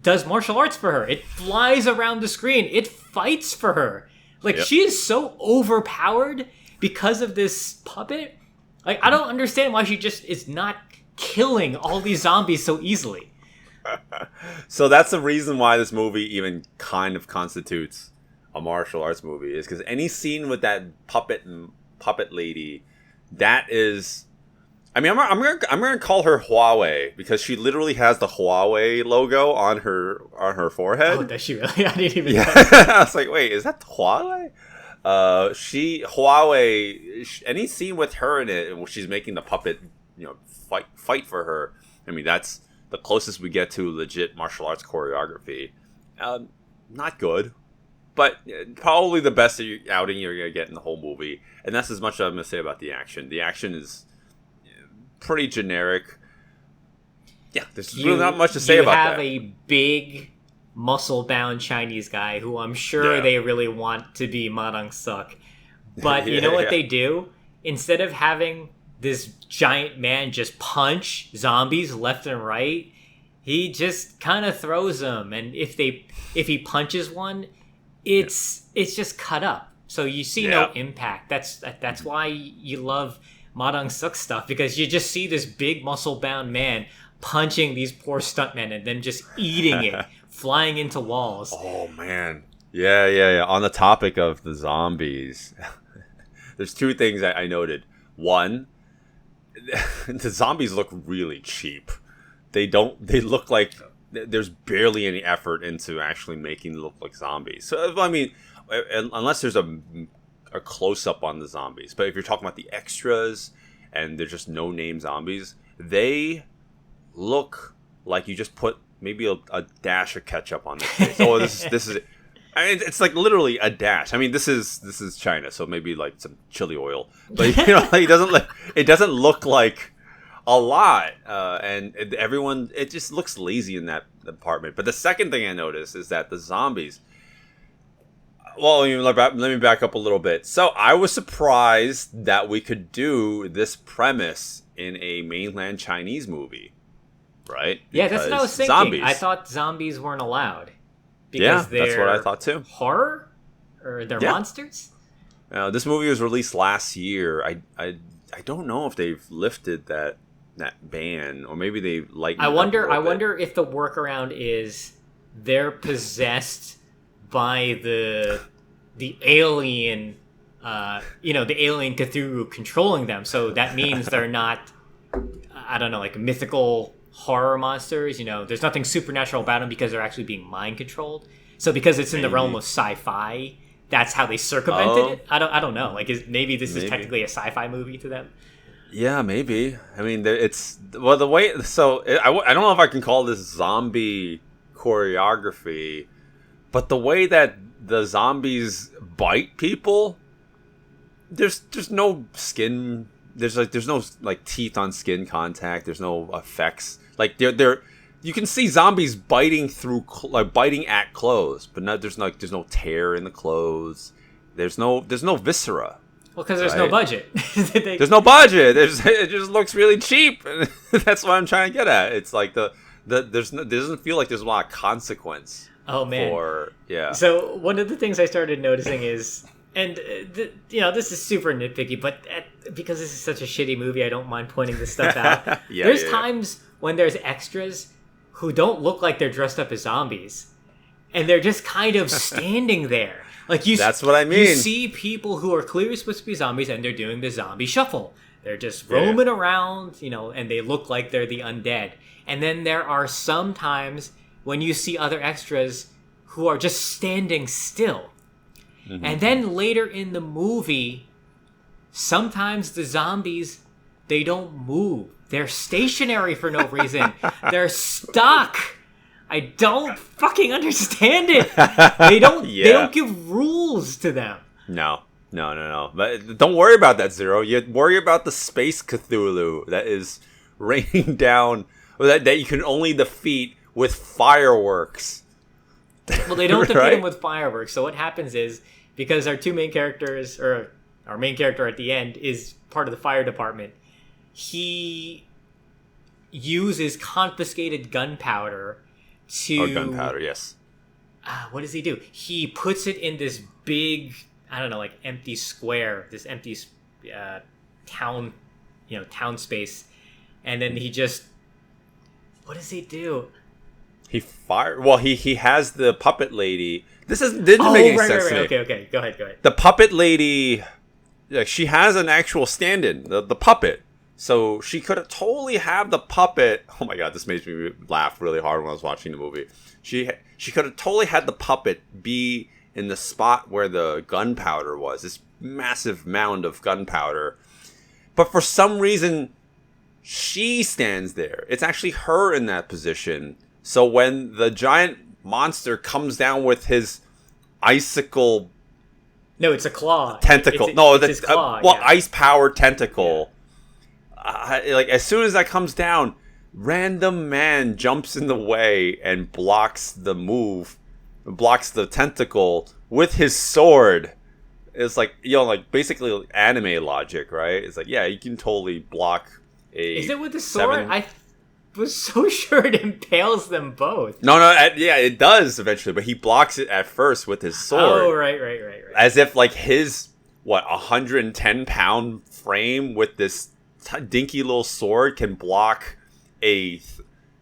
does martial arts for her. It flies around the screen. It fights for her. Like, she is so overpowered because of this puppet. Like, I don't understand why she just is not killing all these zombies so easily. So that's the reason why this movie even kind of constitutes a martial arts movie, is because any scene with that puppet lady, that is, I mean, I'm gonna call her Huawei, because she literally has the Huawei logo on her forehead. Oh, does she really? I didn't even know. I was like, wait, is that Huawei? Huawei. Any scene with her in it, where she's making the puppet, fight for her. I mean, that's the closest we get to legit martial arts choreography. Not good, but probably the best outing you're gonna get in the whole movie. And that's as much as I'm gonna say about the action. The action is pretty generic. Yeah, there's really not much to say about that. You have a big, muscle-bound Chinese guy who I'm sure they really want to be Ma Dong-seok. But you know what they do? Instead of having this giant man just punch zombies left and right, he just kind of throws them. And if he punches one, it's just cut up. So you see no impact. That's why you love Ma Dong-seok stuff, because you just see this big muscle-bound man punching these poor stuntmen and then just eating it, flying into walls. Oh, man. Yeah. On the topic of the zombies, there's two things I noted. One, the zombies look really cheap. They look like there's barely any effort into actually making them look like zombies. So, I mean, unless there's a close-up on the zombies. But if you're talking about the extras and they're just no-name zombies, they look like you just put maybe a dash of ketchup on their face. Oh, this is. I mean, it's like literally a dash. I mean, this is China, so maybe like some chili oil. But it doesn't look like a lot. And everyone, it just looks lazy in that department. But the second thing I noticed is that the zombies. Well, let me back up a little bit. So I was surprised that we could do this premise in a mainland Chinese movie, right? Yeah, that's what I was thinking. Zombies. I thought zombies weren't allowed. Because that's what I thought too. Horror? Or they're monsters? This movie was released last year. I don't know if they've lifted that ban, or maybe they lightened it up I wonder if the workaround is they're possessed by the alien, the alien Cthulhu controlling them. So that means they're not, I don't know, like mythical horror monsters. There's nothing supernatural about them because they're actually being mind controlled. So because it's in the realm of sci-fi, that's how they circumvented it. I don't know. Like, maybe this is technically a sci-fi movie to them. Yeah, maybe. I mean, it's the way. So I don't know if I can call this zombie choreography. But the way that the zombies bite people, there's no skin. There's no like teeth on skin contact. There's no effects. Like they're you can see zombies biting through biting at clothes, but there's no tear in the clothes. There's no viscera. Well, because there's no budget. There's no budget. It just looks really cheap. That's what I'm trying to get at. It's like there doesn't feel like there's a lot of consequence. Oh man! Yeah. So one of the things I started noticing is, and this is super nitpicky, but because this is such a shitty movie, I don't mind pointing this stuff out. There's times when there's extras who don't look like they're dressed up as zombies, and they're just kind of standing there. Like that's what I mean. You see people who are clearly supposed to be zombies, and they're doing the zombie shuffle. They're just roaming around, and they look like they're the undead. And then there are some times when you see other extras who are just standing still. Mm-hmm. And then later in the movie, sometimes the zombies, they don't move. They're stationary for no reason. They're stuck. I don't fucking understand it. They don't give rules to them. No. No. But don't worry about that, Zero. You worry about the space Cthulhu that is raining down, or that you can only defeat with fireworks. Well, they don't defeat Right? him with fireworks. So what happens is, because our two main characters, or our main character at the end, is part of the fire department, he uses confiscated gunpowder to... Oh, gunpowder, yes. What does he do? He puts it in this big, I don't know, like empty square, this empty town, town space, and then he just... What does he do? Well, he has the puppet lady. This didn't make any sense to me. Okay. Go ahead. The puppet lady, like, she has an actual stand-in, the puppet. So she could have totally have the puppet. Oh my god, this makes me laugh really hard when I was watching the movie. She could have totally had the puppet be in the spot where the gunpowder was, this massive mound of gunpowder. But for some reason, she stands there. It's actually her in that position. So when the giant monster comes down with his icicle... No, it's a claw. Tentacle. It's his claw, ice-powered tentacle. Like, as soon as that comes down, random man jumps in the way and blocks the move, blocks the tentacle with his sword. It's like, basically anime logic, right? It's like, yeah, you can totally block a... Is it with the sword? I was so sure it impales them both. No, yeah, it does eventually, but he blocks it at first with his sword. Oh, right. As if, like, his, 110-pound frame with this dinky little sword can block a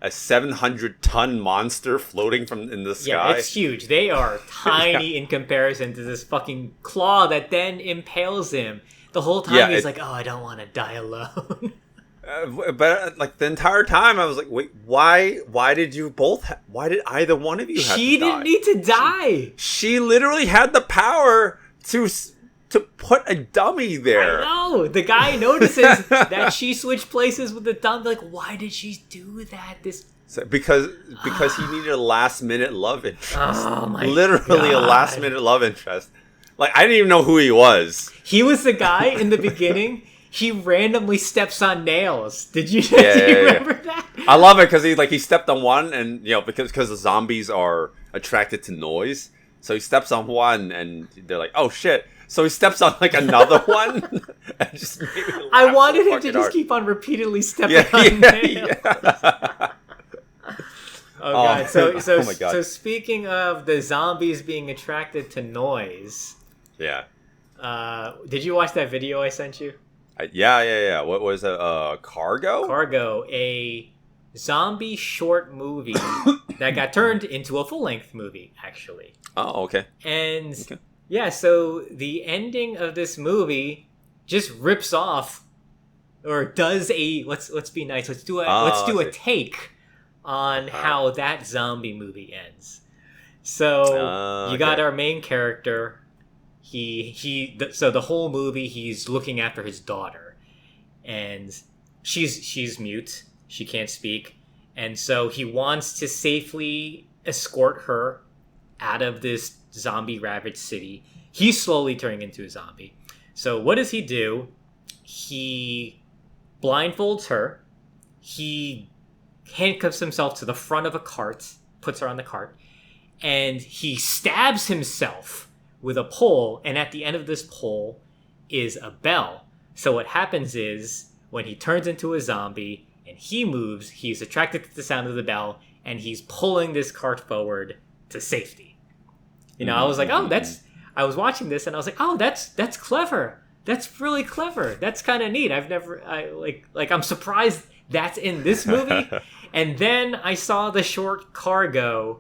700-ton monster floating in the sky. Yeah, it's huge. They are tiny in comparison to this fucking claw that then impales him. The whole time he's like, oh, I don't want to die alone. But like the entire time, I was like, "Wait, why did you both? Why did either one of you have to die?" She didn't need to die. She literally had the power to put a dummy there. I know. The guy notices that she switched places with the dummy. Like, why did she do that? Because he needed a last minute love interest. Oh my Literally God. a last minute love interest. Like, I didn't even know who he was. He was the guy in the beginning. He randomly steps on nails. Did you remember that? I love it because he stepped on one, and because the zombies are attracted to noise, so he steps on one, and they're like, "Oh shit!" So he steps on like another one, and just made me laugh. I wanted so him to just hard. keep on repeatedly stepping on nails. Yeah. Oh god! So oh my God. So speaking of the zombies being attracted to noise, Yeah. Did you watch that video I sent you? Yeah. What was it? Cargo? Cargo, a zombie short movie that got turned into a full-length movie, actually. Oh, okay. And yeah, so the ending of this movie just rips off, or does a let's be nice. Let's do a take on how that zombie movie ends. So you got our main character. So the whole movie he's looking after his daughter, and she's mute. She can't speak, and so he wants to safely escort her out of this zombie ravaged city. He's slowly turning into a zombie. So what does he do? He blindfolds her. He handcuffs himself to the front of a cart, puts her on the cart, and he stabs himself with a pole, and at the end of this pole is a bell. So what happens is, when he turns into a zombie and he moves, he's attracted to the sound of the bell, and he's pulling this cart forward to safety. I was like, I was watching this and I was like, oh, that's clever. That's really clever. That's kind of neat. I'm surprised that's in this movie. And then I saw the short Cargo,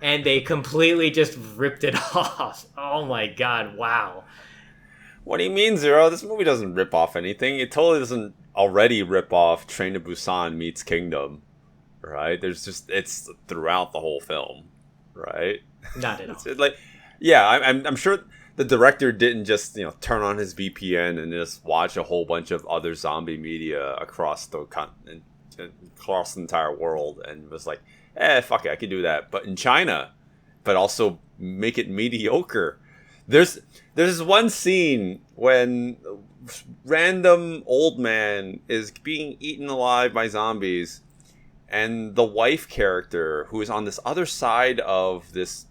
and they completely just ripped it off. Oh my god, wow. What do you mean, Zero? This movie doesn't rip off anything. It totally doesn't already rip off Train to Busan meets Kingdom, right? It's throughout the whole film, right? Not at all. I'm sure the director didn't just turn on his VPN and just watch a whole bunch of other zombie media across the continent, across the entire world, and was like, fuck it, I could do that. But in China, but also make it mediocre. There's this one scene when random old man is being eaten alive by zombies, and the wife character, who is on this other side of this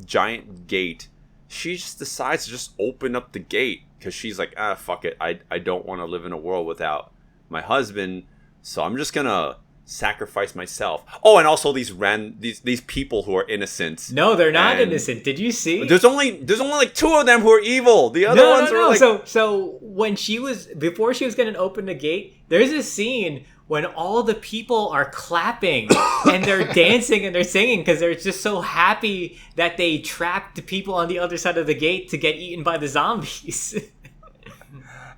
giant gate, she just decides to just open up the gate because she's like, fuck it, I don't want to live in a world without my husband, so I'm just gonna sacrifice myself. Oh, and also these people who are innocent. No, they're not innocent. Did you see? There's only like 2 of them who are evil. The other ones are like... So when before she was gonna open the gate, there's a scene when all the people are clapping and they're dancing and they're singing because they're just so happy that they trapped the people on the other side of the gate to get eaten by the zombies.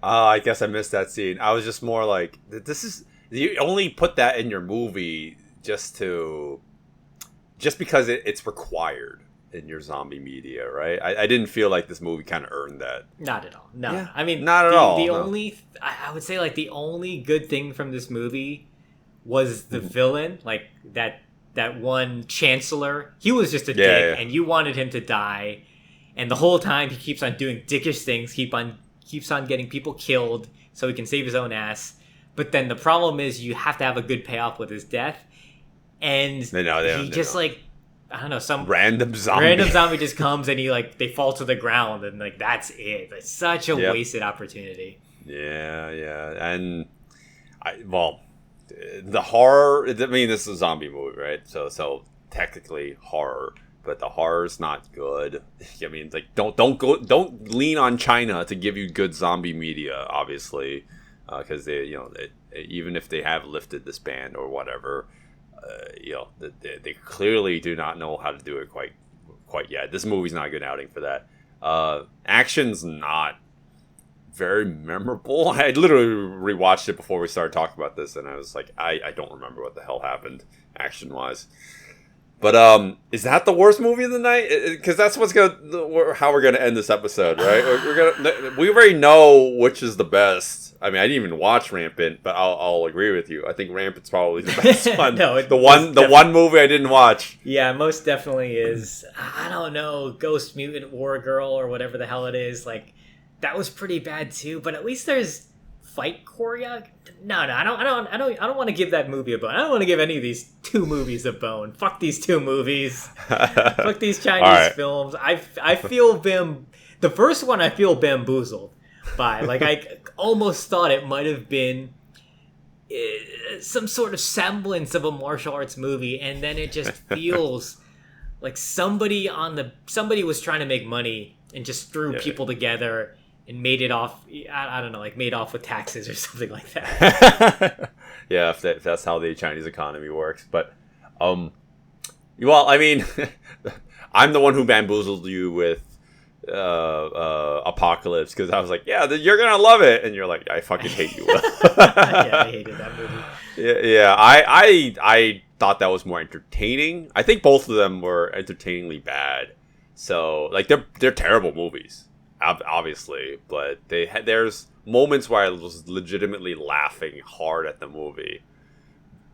I guess I missed that scene. I was just more like, you only put that in your movie just because it's required in your zombie media, right? I didn't feel like this movie kind of earned that. Not at all. No, yeah, I mean, not at all. I would say like the only good thing from this movie was the villain, like that one Chancellor. He was just a dick, and you wanted him to die, and the whole time he keeps on doing dickish things, keeps on getting people killed so he can save his own ass. But then the problem is you have to have a good payoff with his death, and I don't know, some random zombie just comes and they fall to the ground and like that's it. It's such a wasted opportunity. Yeah, and the horror. I mean, this is a zombie movie, right? So technically horror, but the horror's not good. I mean, like don't lean on China to give you good zombie media, obviously, because they even if they have lifted this ban or whatever. They clearly do not know how to do it quite yet. This movie's not a good outing for that. Action's not very memorable. I literally rewatched it before we started talking about this, and I was like, I don't remember what the hell happened action-wise. But is that the worst movie of the night? Because that's how we're gonna end this episode, right? We already know which is the best. I mean, I didn't even watch Rampant, but I'll agree with you. I think Rampant's probably the best one. The one movie I didn't watch. Yeah, most definitely is. I don't know, Ghost Mutant War Girl or whatever the hell it is. Like that was pretty bad too. But at least there's fight choreo. No, I don't want to give that movie a bone. I don't want to give any of these 2 movies a bone. Fuck these 2 movies. Fuck these Chinese films. I feel the first one I feel bamboozled by. Like I almost thought it might have been some sort of semblance of a martial arts movie, and then it just feels like somebody was trying to make money and just threw people together and made it off. I don't know, like made off with taxes or something like that. Yeah, if that's how the Chinese economy works. But well, I mean, I'm the one who bamboozled you with Apocalypse, because I was like, yeah, you're gonna love it, and you're like, I fucking hate you. Yeah, I hated that movie. Yeah, I thought that was more entertaining. I think both of them were entertainingly bad. So like they're terrible movies, obviously, but there's moments where I was legitimately laughing hard at the movie.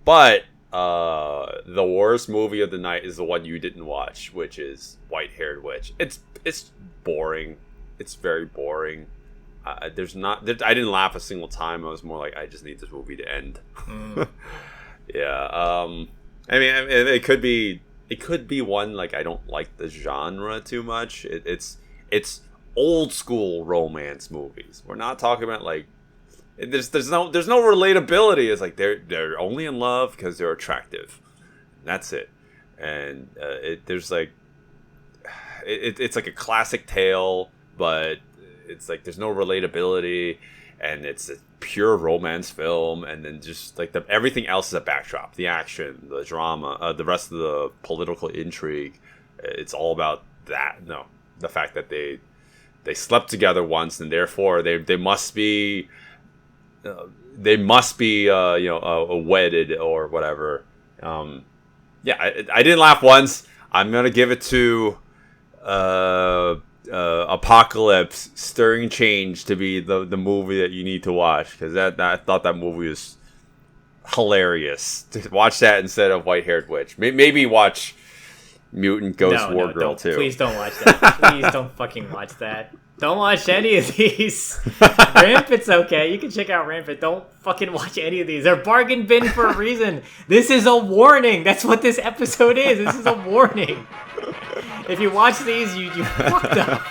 But the worst movie of the night is the one you didn't watch, which is White-Haired Witch. It's boring. It's very boring. I didn't laugh a single time. I was more like, I just need this movie to end. Yeah. I mean, it could be one, like, I don't like the genre too much. It's old school romance movies. We're not talking about like there's no relatability. It's like they're only in love because they're attractive. That's it. And it's like a classic tale, but it's like there's no relatability, and it's a pure romance film, and then just like everything else is a backdrop. The action, the drama, the rest of the political intrigue. It's all about that. No, the fact that they slept together once, and therefore they must be wedded or whatever. Yeah, I didn't laugh once. I'm gonna give it to Apocalypse, Stirring Change, to be the movie that you need to watch, because I thought that movie was hilarious. To watch that instead of White-Haired Witch. Maybe watch Mutant Ghost No, War no, Girl don't, 2. please don't watch that. Please don't fucking watch that. Don't watch any of these. Rampant's okay. You can check out Rampant. Don't fucking watch any of these. They're bargain bin for a reason. This is a warning. That's what this episode is. This is a warning. If you watch these, you fucked up.